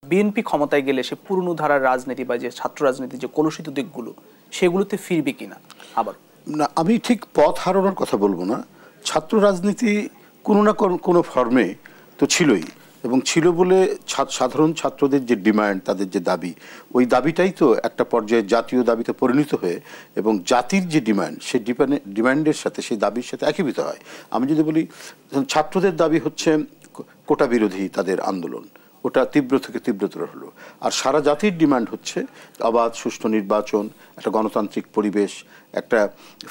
BNP ক্ষমতায় গেলে সে পুরনো ধারার রাজনীতি বা যে ছাত্র রাজনীতির যে কলুষিত দিকগুলো সেগুলোতে ফিরবে কিনা? আবার না, আমি ঠিক পথ হারানোর কথা বলবো না। ছাত্র রাজনীতি কোনো না কোনো ফর্মে তো ছিলই, এবং ছিল বলে সাধারণ ছাত্রদের যে ডিমান্ড, তাদের যে দাবি, ওই দাবিটাই তো একটা পর্যায়ে জাতীয় দাবিতে পরিণত হয়ে এবং জাতির যে ডিমান্ড, সেই ডিমান্ডের সাথে, সেই দাবির সাথে একীভূত হয়। আমি যদি বলি, ছাত্রদের দাবি হচ্ছে কোটা বিরোধী তাদের আন্দোলন, ওটা তীব্র থেকে তীব্রতর হলো। আর সারা জাতির ডিমান্ড হচ্ছে অবাধ সুষ্ঠু নির্বাচন, একটা গণতান্ত্রিক পরিবেশ, একটা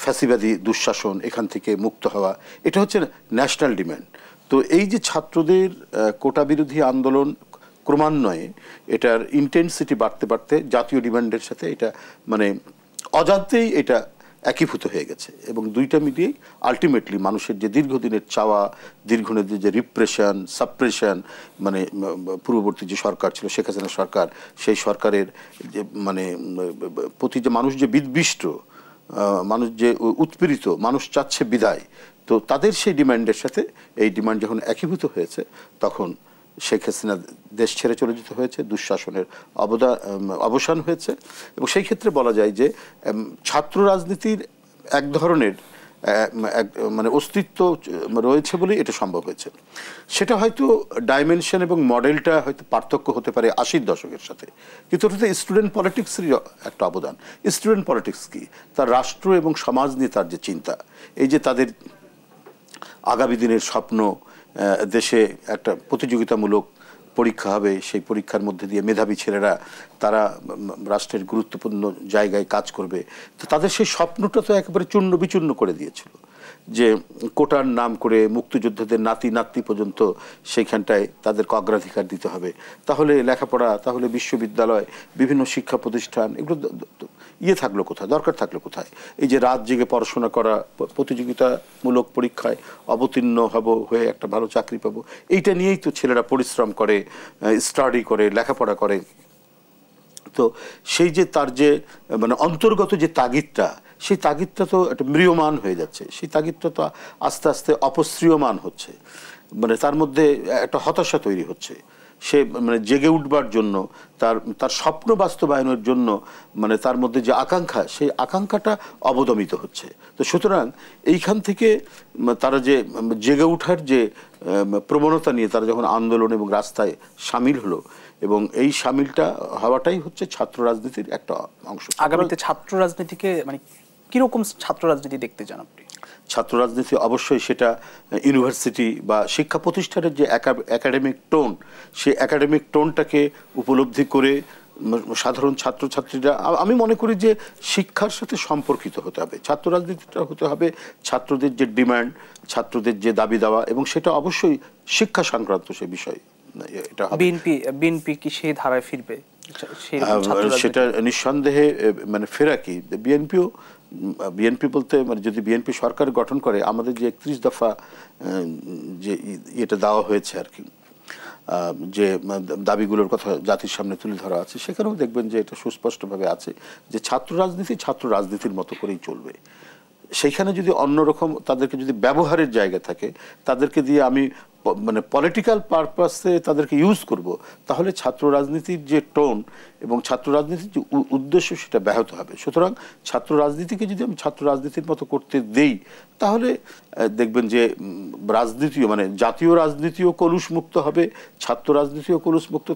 ফ্যাসিবাদী দুঃশাসন, এখান থেকে মুক্ত হওয়া। এটা হচ্ছে ন্যাশনাল ডিমান্ড। তো এই যে ছাত্রদের কোটা বিরোধী আন্দোলন ক্রমান্বয়ে এটার ইন্টেন্সিটি বাড়তে বাড়তে জাতীয় ডিমান্ডের সাথে এটা মানে অজান্তেই এটা একীভূত হয়ে গেছে, এবং দুইটা মিলিয়েই আলটিমেটলি মানুষের যে দীর্ঘদিনের চাওয়া, দীর্ঘদিনের যে রিপ্রেশন সাপ্রেশন, মানে পূর্ববর্তী যে সরকার ছিল, শেখ হাসিনা সরকার, সেই সরকারের যে মানে প্রতি যে মানুষ যে বিদ্বিষ্ট, মানুষ যে উৎপীড়িত, মানুষ চাচ্ছে বিদায়, তো তাদের সেই ডিমান্ডের সাথে এই ডিমান্ড যখন একীভূত হয়েছে, তখন শেখ হাসিনা দেশ ছেড়ে চলে যেতে হয়েছে, দুঃশাসনের অবসান হয়েছে। এবং সেই ক্ষেত্রে বলা যায় যে ছাত্র রাজনীতির এক ধরনের মানে অস্তিত্ব রয়েছে বলেই এটা সম্ভব হয়েছে। সেটা হয়তো ডাইমেনশন এবং মডেলটা হয়তো পার্থক্য হতে পারে 80-র দশকের সাথে, কিন্তু ওটাতে স্টুডেন্ট পলিটিক্সেরই একটা অবদান। স্টুডেন্ট পলিটিক্স কি? তার রাষ্ট্র এবং সমাজ নিয়ে তার যে চিন্তা, এই যে তাদের আগামী দিনের স্বপ্ন, দেশে একটা প্রতিযোগিতামূলক পরীক্ষা হবে, সেই পরীক্ষার মধ্যে দিয়ে মেধাবী ছেলেরা তারা রাষ্ট্রের গুরুত্বপূর্ণ জায়গায় কাজ করবে। তো তাদের সেই স্বপ্নটা তো একেবারে চূর্ণ বিচূর্ণ করে দিয়েছিল, যে কোটার নাম করে মুক্তিযোদ্ধাদের নাতি নাতনি পর্যন্ত সেইখানটায় তাদেরকে অগ্রাধিকার দিতে হবে। তাহলে লেখাপড়া, তাহলে বিশ্ববিদ্যালয়, বিভিন্ন শিক্ষা প্রতিষ্ঠান, এগুলো থাকলো কোথায়, দরকার থাকলো কোথায়? এই যে রাত জেগে পড়াশোনা করা, প্রতিযোগিতামূলক পরীক্ষায় অবতীর্ণ হব, হয়ে একটা ভালো চাকরি পাবো, এইটা নিয়েই তো ছেলেরা পরিশ্রম করে, স্টাডি করে, লেখাপড়া করে। তো সেই যে তার যে মানে অন্তর্গত যে তাগিদটা, সেই তাগিদটা তো একটা ম্রিয়মান হয়ে যাচ্ছে, সেই তাগিদটা তো আস্তে আস্তে অপশ্রিয়মান হচ্ছে, মানে তার মধ্যে একটা হতাশা তৈরি হচ্ছে। সে মানে জেগে উঠবার জন্য, তার স্বপ্ন বাস্তবায়নের জন্য মানে তার মধ্যে যে আকাঙ্ক্ষা, সেই আকাঙ্ক্ষাটা অবদমিত হচ্ছে। তো সুতরাং এইখান থেকে তারা যে জেগে ওঠার যে প্রবণতা নিয়ে তারা যখন আন্দোলন এবং রাস্তায় সামিল হলো, এবং এই সামিলটা হওয়াটাই হচ্ছে ছাত্র রাজনীতির একটা অংশ। আগামীতে ছাত্র রাজনীতিকে মানে কিরকম ছাত্র রাজনীতি দেখতে চান আপনি? ছাত্র রাজনীতি অবশ্যই সেটা ইউনিভার্সিটি বা শিক্ষা প্রতিষ্ঠানের যে একাডেমিক টোন, সেই একাডেমিক টোনটাকে উপলব্ধি করে সাধারণ ছাত্রছাত্রীরা, আমি মনে করি যে শিক্ষার সাথে সম্পর্কিত হতে হবে। ছাত্র রাজনীতিটা হতে হবে ছাত্রদের যে ডিমান্ড, ছাত্রদের যে দাবি দেওয়া, এবং সেটা অবশ্যই শিক্ষা সংক্রান্ত সে বিষয়। এটা বিএনপি কি সেই ধারায় ফিরবে? সেটা নিঃসন্দেহে মানে ফেরা কি, বিএনপি বলতে মানে যদি বিএনপি সরকার গঠন করে, আমাদের যে 31 দফা যে এটা দেওয়া হয়েছে আর কি, যে দাবিগুলোর কথা জাতির সামনে তুলে ধরা আছে, সেখানেও দেখবেন যে এটা সুস্পষ্টভাবে আছে যে ছাত্র রাজনীতির মতো করেই চলবে। সেইখানে যদি অন্যরকম তাদেরকে যদি ব্যবহারের জায়গা থাকে, তাদেরকে দিয়ে আমি মানে পলিটিক্যাল পারপাসে তাদেরকে ইউজ করব, তাহলে ছাত্র রাজনীতির যে টোন এবং ছাত্র রাজনীতির যে উদ্দেশ্য, সেটা ব্যাহত হবে। সুতরাং ছাত্র রাজনীতিকে যদি আমি ছাত্র রাজনীতির মতো করতে দেই, তাহলে দেখবেন যে রাজনীতিও মানে জাতীয় রাজনীতিও কলুষমুক্ত হবে, ছাত্র রাজনীতিও কলুষমুক্ত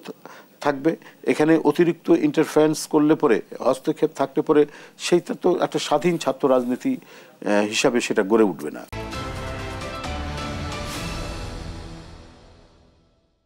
থাকবে। এখানে অতিরিক্ত ইন্টারফারেন্স করলে পরে, হস্তক্ষেপ থাকলে পরে, সেইটা তো একটা স্বাধীন ছাত্র রাজনীতি হিসাবে সেটা গড়ে উঠবে না।